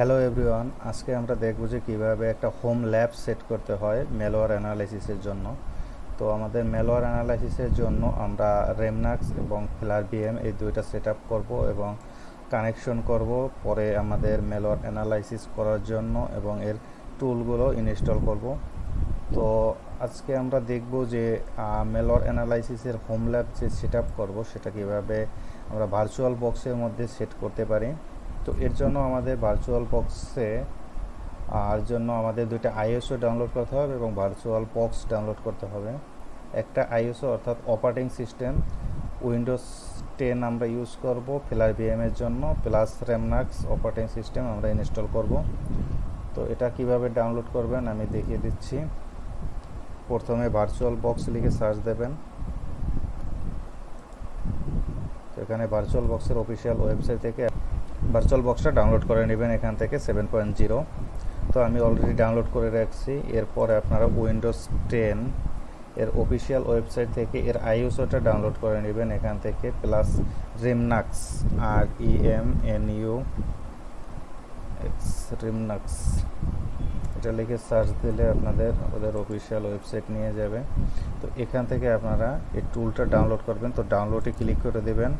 Hello everyone, আজকে আমরা দেখব যে কীভাবে একটা হোম ল্যাব সেট করতে হয় ম্যালওয়্যার অ্যানালাইসিসের জন্য। তো আমাদের ম্যালওয়্যার অ্যানালাইসিসের জন্য আমরা রেমনাক্স এবং ফ্লারবিএম এই দুইটা সেট আপ করবো এবং কানেকশন করব। পরে আমাদের ম্যালওয়্যার অ্যানালাইসিস করার জন্য এবং এর টুলগুলো ইনস্টল করব। তো আজকে আমরা দেখব যে ম্যালওয়্যার অ্যানালাইসিসের হোম ল্যাব যে সেট আপ করবো সেটা কীভাবে আমরা ভার্চুয়াল বক্সের মধ্যে সেট করতে পারি। তো এর জন্য আমাদের ভার্চুয়াল বক্সে জন্য আমাদের দুইটা আইএসও ডাউনলোড করতে হবে এবং ভার্চুয়াল বক্স ডাউনলোড করতে হবে। একটা আইএসও অর্থাৎ অপারেটিং সিস্টেম উইন্ডোজ 10 আমরা ইউজ করব ফ্লারবিএম এর জন্য, প্লাস রেমনাক্স অপারেটিং সিস্টেম আমরা ইনস্টল করব। তো এটা কিভাবে ডাউনলোড করবেন আমি দেখিয়ে দিচ্ছি। প্রথমে ভার্চুয়াল বক্স লিখে সার্চ দেবেন। তো এখানে ভার্চুয়াল বক্সের অফিসিয়াল ওয়েবসাইট থেকে ভার্চুয়াল বক্সটা ডাউনলোড করে নেবেন এখান থেকে 7.0। তো আমি অলরেডি ডাউনলোড করে রাখছি। এরপরে আপনারা উইন্ডোজ 10 এর অফিসিয়াল ওয়েবসাইট থেকে এর আইএসওটা ডাউনলোড করে নেবেন এখান থেকে, প্লাস রেমনাক্স রেমনাক্স এটা লিখে সার্চ দিলে আপনাদের ওদের অফিসিয়াল ওয়েবসাইট নিয়ে যাবে। তো এখান থেকে আপনারা এই টুলটা ডাউনলোড করবেন। তো ডাউনলোডে ক্লিক করে দেবেন।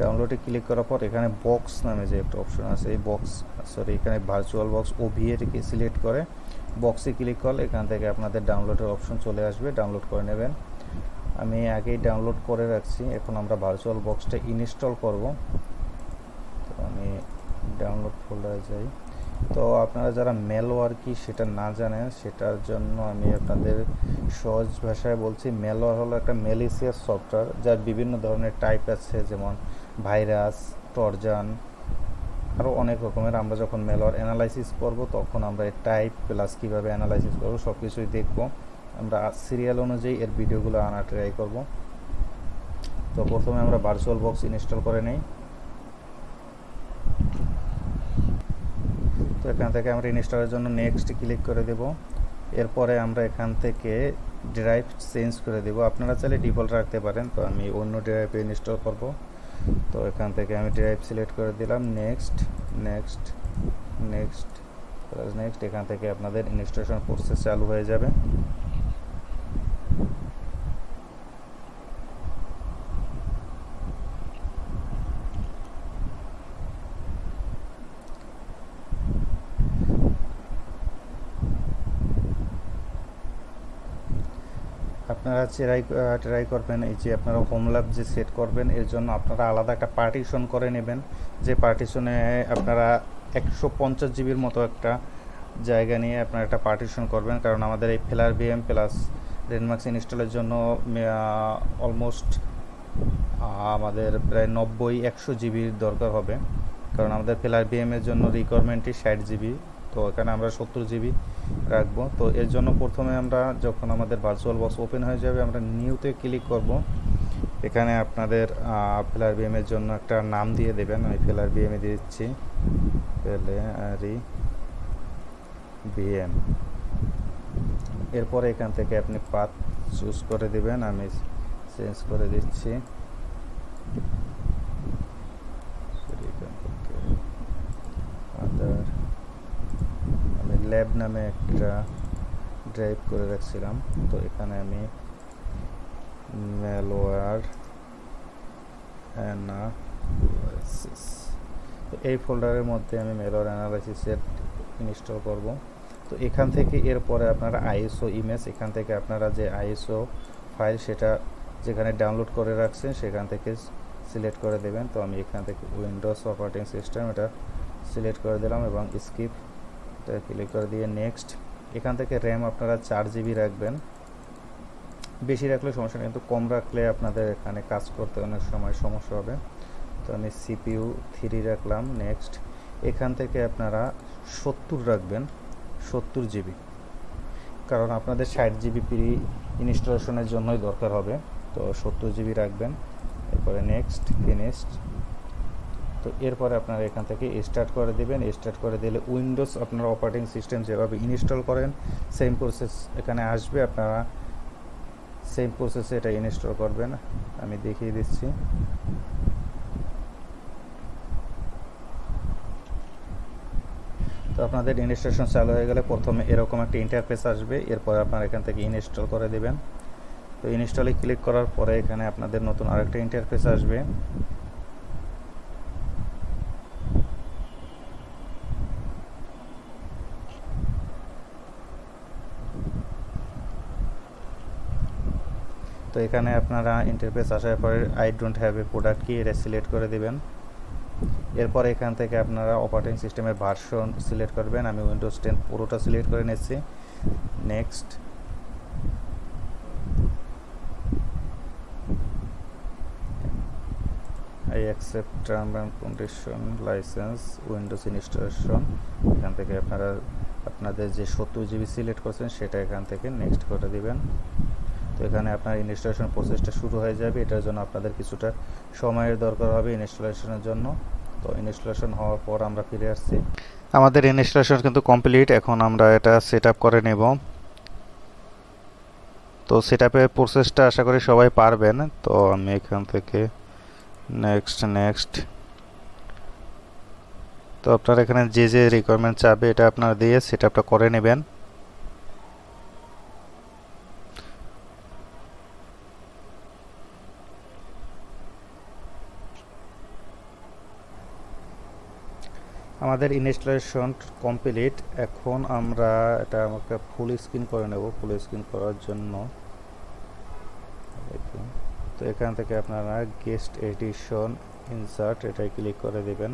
ডাউনলোডে ক্লিক করার পর এখানে বক্স নামে যে একটা অপশন আছে, এই এখানে ভার্চুয়াল বক্স ওভিএটিকে সিলেক্ট করে বক্সে ক্লিক করলে এখান থেকে আপনাদের ডাউনলোডের অপশন চলে আসবে, ডাউনলোড করে নেবেন। আমি আগেই ডাউনলোড করে রাখছি, এখন আমরা ভার্চুয়াল বক্সটা ইনস্টল করব। তো আমি ডাউনলোড ফোল্ডারে যাই। তো আপনারা যারা ম্যালওয়্যার কি সেটা না জানেন, সেটার জন্য আমি আপনাদের সহজ ভাষায় বলছি। ম্যালওয়্যার হলো একটা ম্যালিসিয়াস সফটওয়্যার যার বিভিন্ন ধরনের টাইপ আছে, যেমন ভাইরাস, ট্রোজান, আরও অনেক রকমের। আমরা যখন ম্যালওয়্যার অ্যানালাইসিস করব তখন আমরা এর টাইপ প্লাস কীভাবে অ্যানালাইসিস করব সব কিছুই দেখব। আমরা সিরিয়াল অনুযায়ী এর ভিডিওগুলো আনা ট্রাই করব। তো প্রথমে আমরা ভার্চুয়াল বক্স ইনস্টল করে নেই। তো এখান থেকে আমরা ইনস্টলের জন্য নেক্সট ক্লিক করে দেব। এরপরে আমরা এখান থেকে ড্রাইভ চেঞ্জ করে দেব। আপনারা চাইলে ডিফল্ট রাখতে পারেন, তো আমি অন্য ড্রাইভে ইনস্টল করব। তো এখান থেকে আমি ড্রাইভ সিলেক্ট করে দিলাম, next next next plus next. এখান থেকে আপনাদের ইনস্টলেশন প্রসেস চালু হয়ে যাবে। আপনারা ট্রাই করবেন এই যে আপনারা হোম ল্যাব যে সেট করবেন এর জন্য আপনারা আলাদা একটা পার্টিশন করে নেবেন, যে পার্টিশনে আপনারা 150 জিবির মতো একটা জায়গা নিয়ে আপনারা একটা পার্টিশন করবেন। কারণ আমাদের এই ফ্লারবিএম প্লাস রেমনাক্স ইনস্টলের জন্য অলমোস্ট আমাদের প্রায় 90-100 জিবির দরকার হবে, কারণ আমাদের ফ্লারবিএম এর জন্য রিকোয়ারমেন্টই 60 জিবি। তো এখানে আমরা 70 জিবি রাখবো। তো এর জন্য প্রথমে আমরা যখন আমাদের ভার্চুয়াল বক্স ওপেন হয়ে যাবে আমরা নিউতে ক্লিক করব। এখানে আপনাদের ফ্লারবিএম এর জন্য একটা নাম দিয়ে দেবেন। আমি ফ্লারবিএম এ দিচ্ছি ফ্লারবিএম। এরপরে এখান থেকে আপনি পাথ চুজ করে দেবেন, আমি চেঞ্জ করে দিচ্ছি। আমি ল্যাব নামে একটা ড্রাইভ করে রাখছিলাম। তো এখানে আমি ম্যালওয়্যার অ্যানালাইসিস, তো এই ফোল্ডারের মধ্যে আমি ম্যালওয়্যার অ্যানালাইসিসের ইনস্টল করব। তো এখান থেকে এরপরে আপনারা আইএসও ইমেজ, এখান থেকে আপনারা যে আইএসও ফাইল সেটা যেখানে ডাউনলোড করে রাখছেন সেখান থেকে সিলেক্ট করে দেবেন। তো আমি এখান থেকে উইন্ডোজ অপারেটিং সিস্টেম এটা সিলেক্ট করে দিলাম এবং স্কিপ ক্লিক করে দিয়ে নেক্সট। এখান থেকে র্যাম আপনারা 4 জিবি রাখবেন, বেশি রাখলে সমস্যা নেই, কিন্তু কম রাখলে আপনাদের এখানে কাজ করতে অনেক সময় সমস্যা হবে। তো আমি সিপিইউ 3 রাখলাম, নেক্সট। এখান থেকে আপনারা 70 রাখবেন, 70 জিবি, কারণ আপনাদের 60 জিবি প্রি ইনস্টলেশনের জন্যই দরকার হবে। তো 70 জিবি রাখবেন। এরপরে নেক্সট, ফিনিশড। তো এরপরে আপনারা এখান থেকে স্টার্ট করে দেবেন। স্টার্ট করে দিলে উইন্ডোজ আপনারা অপারেটিং সিস্টেম যেভাবে ইনস্টল করেন সেম প্রসেস এখানে আসবে, আপনারা সেম প্রসেসে এটা ইনস্টল করবেন। আমি দেখিয়ে দিচ্ছি। তো আপনাদের ইনস্টলেশন চালু হয়ে গেলে প্রথমে এরকম একটা ইন্টারফেস আসবে, এরপর আপনারা এখান থেকে ইনস্টল করে দেবেন। তো ইনস্টলে ক্লিক করার পরে এখানে আপনাদের নতুন আরেকটা ইন্টারফেস আসবে। তো এখানে আপনারা ইন্টারফেস আসার পরে I don't have a product কি এটা সিলেক্ট করে দেবেন। এরপর এখান থেকে আপনারা অপারেটিং সিস্টেমের ভার্সন সিলেক্ট করবেন। আমি উইন্ডোজ 10 পুরোটা সিলেক্ট করে নিচ্ছি। Next. I accept term and condition licence Windows installation. এখান থেকে আপনারা আপনাদের যে 70 জিবি সিলেক্ট করছেন সেটা এখান থেকে নেক্সট করে দিবেন। তো এখানে আপনার ইনস্টলেশন প্রসেসটা শুরু হয়ে যাবে। এটার জন্য আপনাদের কিছুটা সময়ের দরকার হবে ইনস্টলেশনের জন্য। তো ইনস্টলেশন হওয়ার পর আমরা ফিরে আসছি। আমাদের ইনস্টলেশন কিন্তু কমপ্লিট। এখন আমরা এটা সেট আপ করে নেব। তো সেট আপের প্রসেসটা আশা করি সবাই পারবেন। তো আমি এখান থেকে নেক্সট। তো আপনারা এখানে যে যে রিকোয়ারমেন্ট চাবে এটা আপনারা দিয়ে সেট আপটা করে নেবেন। আমাদের ইনস্টলেশন কমপ্লিট। এখন আমরা এটা আমাকে ফুল স্ক্রিন করে নেব। ফুল স্ক্রিন করার জন্য তো এখান থেকে আপনারা গেস্ট এডিশন ইনসার্ট এটাই ক্লিক করে দিবেন।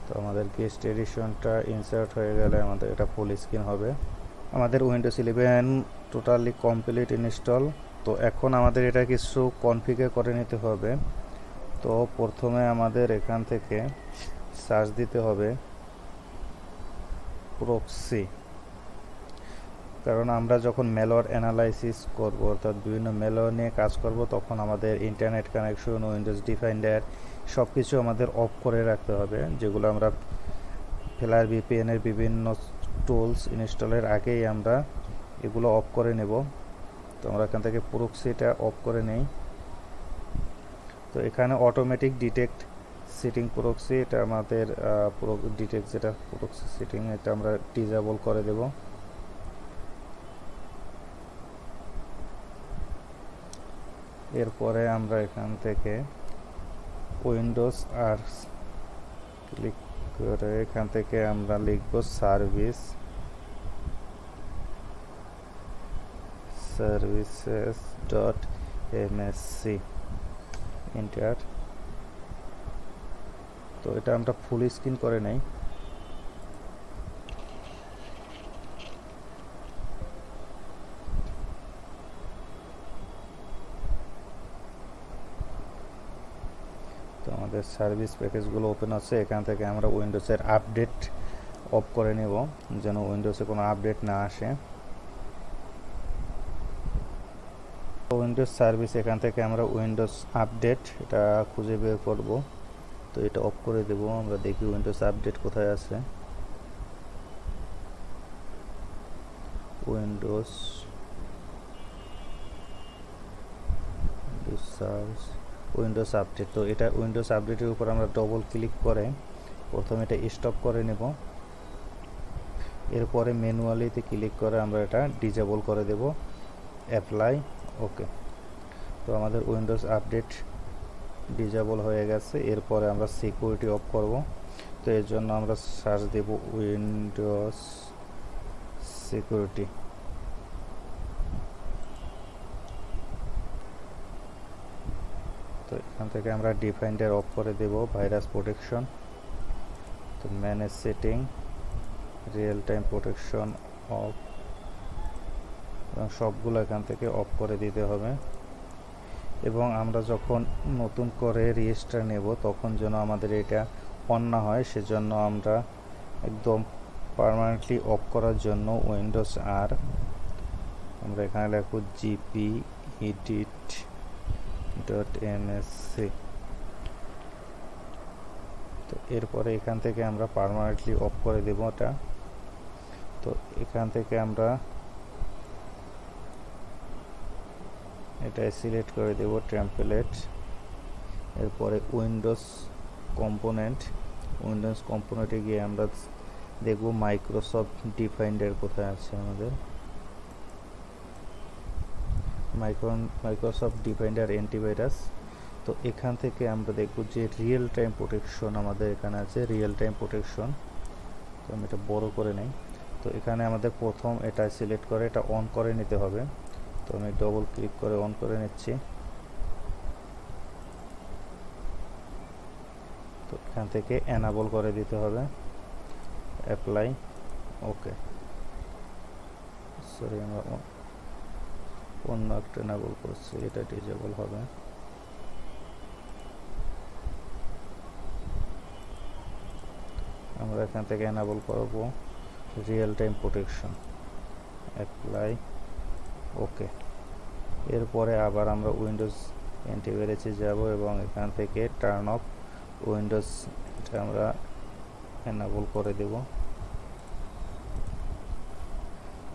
তো আমাদের গেস্ট এডিশনটা ইনসার্ট হয়ে গেলে আমাদের এটা ফুল স্ক্রিন হবে। আমাদের উইন্ডোজ 11 টোটালি কমপ্লিট ইনস্টল। তো এখন আমাদের এটা কিছু কনফিগার করে নিতে হবে। তো প্রথমে আমাদের এখান থেকে সার্চ দিতে হবে প্রক্সি, কারণ আমরা যখন ম্যালওয়্যার অ্যানালাইসিস করব অর্থাৎ বিভিন্ন ম্যালওয়্যার নিয়ে কাজ করব তখন আমাদের ইন্টারনেট কানেকশন, উইন্ডোজ ডিফাইন্ডার সব কিছু আমাদের অফ করে রাখতে হবে, যেগুলো আমরা ফ্লায়ার ভিপিএনের বিভিন্ন টুলস ইনস্টলের আগেই আমরা এগুলো অফ করে নেব। তো আমরা এখান থেকে প্রক্সিটা অফ করে নেই। তো এখানে অটোমেটিক ডিটেক্ট সেটিং প্রক্সি, এটা আমাদের ডিটেক্ট যেটা প্রক্সি সেটিং এটা আমরা ডিসেবল করে দেব। এরপরে আমরা এখান থেকে উইন্ডোজ আর ক্লিক করে এখান থেকে আমরা লিখব services.msc এন্টার। তো এটা আমরা ফুল স্ক্রিন করে নেই। তো আমাদের সার্ভিস প্যাকেজগুলো ওপেন আছে। এখান থেকে আমরা উইন্ডোজের আপডেট অফ করে নেব যেন উইন্ডোজে কোনো আপডেট না আসে। উইন্ডোজ সার্ভিস এখান থেকে আমরা উইন্ডোজ আপডেট এটা খুঁজে বের করব। তো এটা অফ করে দেব। আমরা দেখি উইন্ডোজ আপডেট কোথায় আছে। Windows update. তো এটা উইন্ডোজ আপডেটের উপর আমরা ডবল ক্লিক করে প্রথমে এটা স্টপ করে নেব। এরপরে ম্যানুয়ালিতে ক্লিক করে আমরা এটা ডিসেবল করে দেব। অ্যাপ্লাই, ওকে। তো আমাদের উইন্ডোজ আপডেট ডিসেবল হয়ে গেছে। এরপরে আমরা সিকিউরিটি অফ করব। তো এর জন্য আমরা সার্চ দেব উইন্ডোজ সিকিউরিটি। তো এখান থেকে আমরা ডিফাইন্ডার অফ করে দেব, ভাইরাস প্রোটেকশন। তো manage setting, real time protection of, এবং সবগুলো এখান থেকে অফ করে দিতে হবে। এবং আমরা যখন নতুন করে রেজিস্টার নেব তখন যেন আমাদের এটা অন না হয়, সেজন্য আমরা একদম পার্মানেন্টলি অফ করার জন্য উইন্ডোজ আর আমরা এখানে লিখব gpedit.msc। তো এরপরে এখান থেকে আমরা পার্মানেন্টলি অফ করে দেব এটা। তো এখান থেকে আমরা এটা সিলেক্ট করে দেব টেমপ্লেট। এরপরে উইন্ডোজ কম্পোনেন্ট, উইন্ডোজ কম্পোনেন্টে গিয়ে আমরা দেখব মাইক্রোসফট ডিফাইন্ডার কোথায় আছে আমাদের। Microsoft Defender antivirus. তো এখান থেকে আমরা দেখব যে রিয়েল টাইম প্রোটেকশন আমাদের এখানে আছে, রিয়েল টাইম প্রোটেকশন। তো আমি এটা বড় করে নেই। তো এখানে আমাদের প্রথম এটা সিলেক্ট করে এটা অন করে নিতে হবে। তো আমি ডবল ক্লিক করে অন করে নিচ্ছি। তো এখান থেকে এনাবল করে দিতে হবে, অ্যাপ্লাই, ওকে। সরি, আমরা অন্য একটা এনাবল করছি, এটা ডিজেবল হবে। আমরা এখান থেকে এনাবল করব রিয়েল টাইম প্রোটেকশন, অ্যাপ্লাই, ওকে। এরপরে আবার আমরা উইন্ডোজ অ্যান্টিভাইরাসে যাব এবং এখান থেকে টার্ন অফ উইন্ডোজ এটা আমরা এনাবল করে দেব।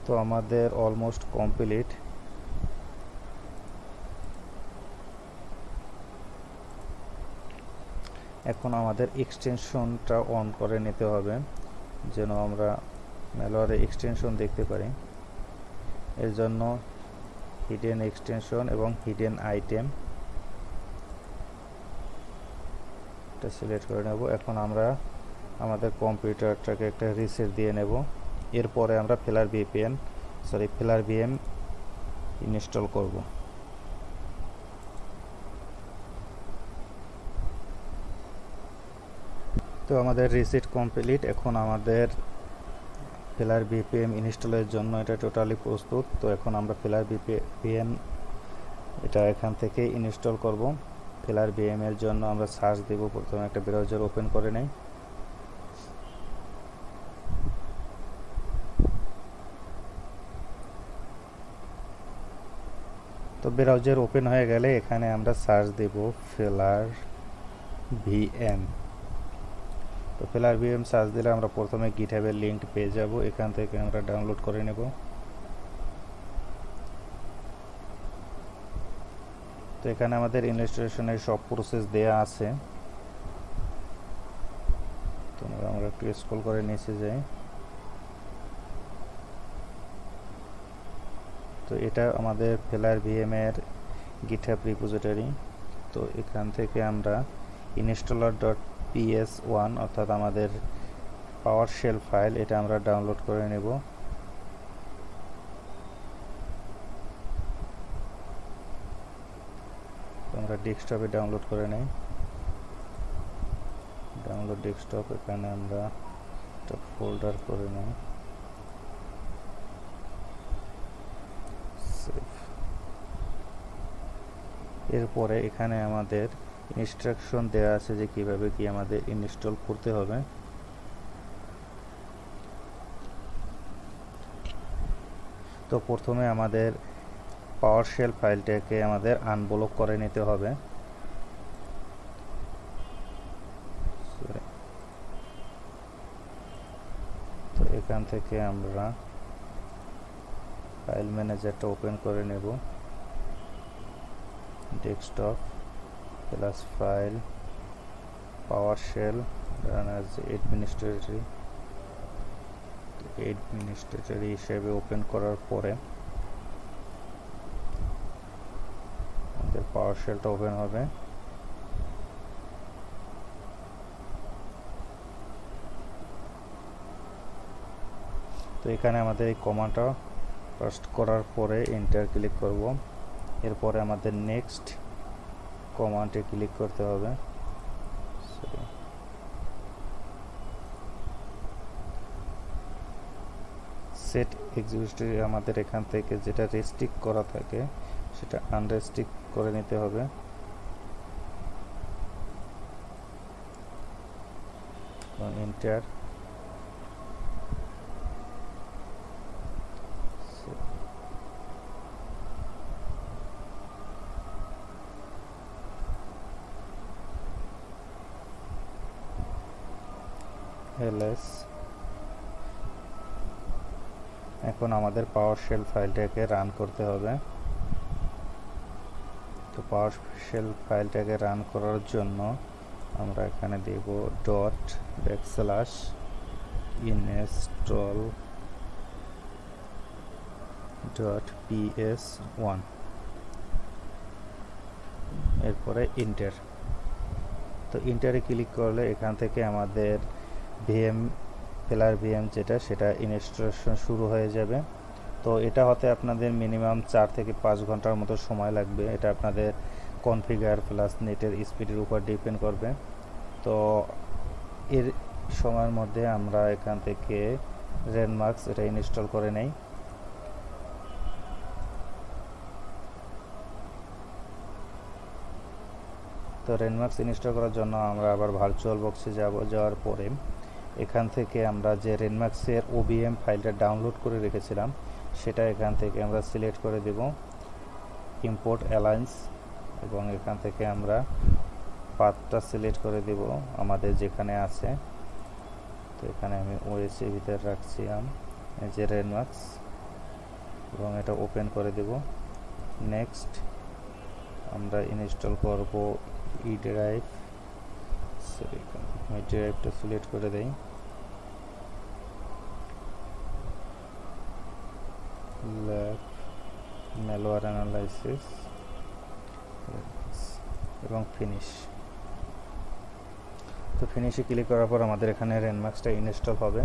তো আমাদের অলমোস্ট কমপ্লিট। এখন আমাদের এক্সটেনশনটা অন করে নিতে হবে যেন আমরা ম্যালওয়্যারে এক্সটেনশন দেখতে পারি। এর জন্য হিডেন এক্সটেনশন এবং হিডেন আইটেম এটা সিলেক্ট করে নেব। এখন আমরা আমাদের কম্পিউটারটাকে একটা রিসেট দিয়ে নেব। এরপরে আমরা ফ্লার ভিএম ইনস্টল করব। তো আমাদের রিসেট কমপ্লিট। এখন আমাদের ফ্লার ভিপিএম ইনস্টলের জন্য এটা টোটালি প্রস্তুত। তো এখন আমরা ফ্লার ভিপিএম এটা এখান থেকে ইনস্টল করব। ফ্লার ভিএম এর জন্য আমরা সার্চ দেব। প্রথমে একটা ব্রাউজার ওপেন করে নেই। তো ব্রাউজার ওপেন হয়ে গেলে এখানে আমরা সার্চ দেব ফ্লার ভিএম। তো ফ্লার ভিএম সার্চ দিলে আমরা প্রথমে গিটহাবের লিঙ্ক পেয়ে যাব। এখান থেকে আমরা ডাউনলোড করে নেব। তো এখানে আমাদের ইনস্টলেশনের সব প্রসেস দেয়া আছে। তো আমরা একটু স্ক্রল করে নিচে যাই। তো এটা আমাদের ফ্লার ভিএম এর গিটহাব রিপোজিটরি। তো এখান থেকে আমরা installer.ps1 অর্থাৎ আমাদের পাওয়ারশেল ফাইল এটা আমরা ডাউনলোড করে নেব। আমরা ডেস্কটপে ডাউনলোড করে নেই। ডাউনলোড ডেস্কটপ, এখানে আমরা একটা ফোল্ডার করে নেই। এরপরে এখানে আমাদের ইনস্ট্রাকশন দেওয়া আছে যে কিভাবে কি আমাদের ইনস্টল করতে হবে। তো প্রথমে আমাদের পাওয়ারশেল ফাইলটাকে আমাদের আনব্লক করে নিতে হবে। তো এখান থেকে আমরা ফাইল ম্যানেজারটা ওপেন করে নেব। Desktop plus file PowerShell run as administrator হিসেবে ওপেন করার পরে আমাদের পাওয়ারশেলটা ওপেন হবে। তো এখানে আমাদের এই কমান্ডটা পাস্ট করার পরে এন্টার ক্লিক করব। এরপরে আমাদের নেক্সট কমান্ডে ক্লিক করতে হবে। সেট এক্সিকিউটিভ আমাদের এখান থেকে যেটা রেস্ট্রিক্ট করা থাকে সেটা আনরেস্ট্রিক্ট করে নিতে হবে। এন্টার। এলএস। এখন আমাদের পাওয়ারশেল ফাইলটাকে রান করতে হবে। তো পাওয়ারশেল ফাইলটাকে রান করার জন্য আমরা এখানে দেব dot backslash install dot ps1, এরপরে ইন্টার। তো ইন্টারে ক্লিক করলে এখান থেকে আমাদের ভিএম ফেলার ভিএম যেটা সেটা ইনস্টলেশন শুরু হয়ে যাবে। তো এটা হতে আপনাদের মিনিমাম 4 থেকে 5 ঘন্টার মতো সময় লাগবে। এটা আপনাদের কনফিগার প্লাস নেটের স্পিডের উপর ডিপেন্ড করবে। তো এর সময়ের মধ্যে আমরা এখান থেকে রেনমার্কস এটা ইনস্টল করে নেই। তো রেনমার্কস ইনস্টল করার জন্য আমরা আবার ভার্চুয়াল বক্সে যাওয়ার পরে এখান থেকে আমরা যে রেনমার্কসের ওবিএম ফাইলটা ডাউনলোড করে রেখেছিলাম সেটা এখান থেকে আমরা সিলেক্ট করে দেব ইম্পোর্ট অ্যালায়েন্স, এবং এখান থেকে আমরা পাথটা সিলেক্ট করে দেব আমাদের যেখানে আছে। তো এখানে আমি ওএসএ ভিতরে রাখছি এই যে রেনমার্কস, এবং এটা ওপেন করে দেব। নেক্সট আমরা ইনস্টল করব ই ড্রাইভ, আমি ড্রাইভটা সিলেক্ট করে দেই। ল্যাব ম্যালওয়্যার অ্যানালাইসিস এবং ফিনিশ। তো ফিনিশে ক্লিক করার পর আমাদের এখানে রেনমার্কসটা ইনস্টল হবে,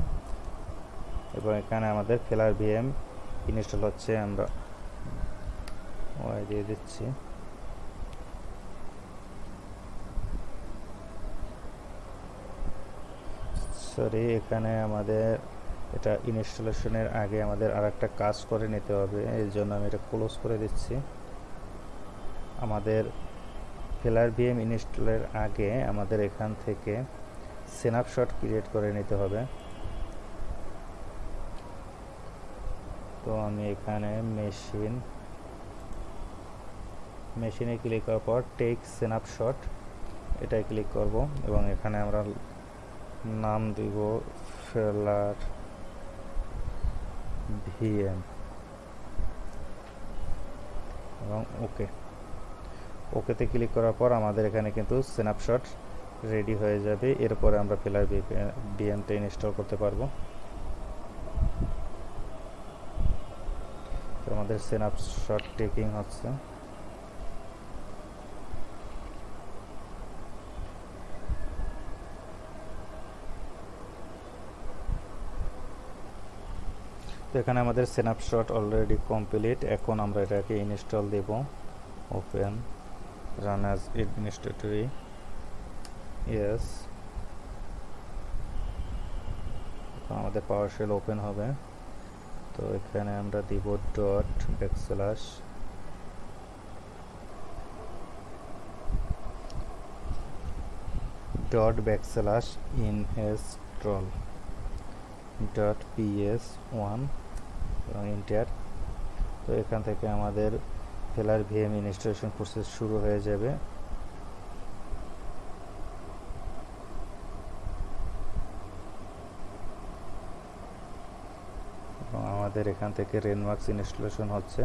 এবং এখানে আমাদের ফেলার ভিএম ইনস্টল হচ্ছে। আমরা ওয়াই দিয়ে দিচ্ছি। সরি, এখানে আমাদের এটা ইনস্টলেশনের আগে আমাদের আরেকটা কাজ করে নিতে হবে, এর জন্য আমি এটা ক্লোজ করে দিচ্ছি। আমাদের ফেলার ভিএম ইনস্টলের আগে আমাদের এখান থেকে স্ন্যাপশট ক্রিয়েট করে নিতে হবে। তো আমি এখানে মেশিনে ক্লিক করার পর টেক স্ন্যাপশট এটাই ক্লিক করব, এবং এখানে আমরা নাম দিব ফেলার ভিএম এবং ওকেতে ক্লিক করার পর আমাদের এখানে কিন্তু স্ন্যাপশট রেডি হয়ে যাবে। এরপরে আমরা ফেলার ভিএমটা ইনস্টল করতে পারবো। তো আমাদের স্ন্যাপশট টেকিং হচ্ছে। তো এখানে আমাদের স্ন্যাপশট অলরেডি কমপ্লিট। এখন আমরা এটাকে ইনস্টল দেব। Open run as administrator, yes. আমাদের পাওয়ারশেল ওপেন হবে। তো এখানে আমরা দিব dot backslash install dot ps1 এবং এন্টার। তো এখান থেকে আমাদের ফেলার ভিএম ইনস্টলেশন প্রসেস শুরু হয়ে যাবে। এবং আমাদের এখান থেকে রেনমার্কস ইনস্টলেশন হচ্ছে।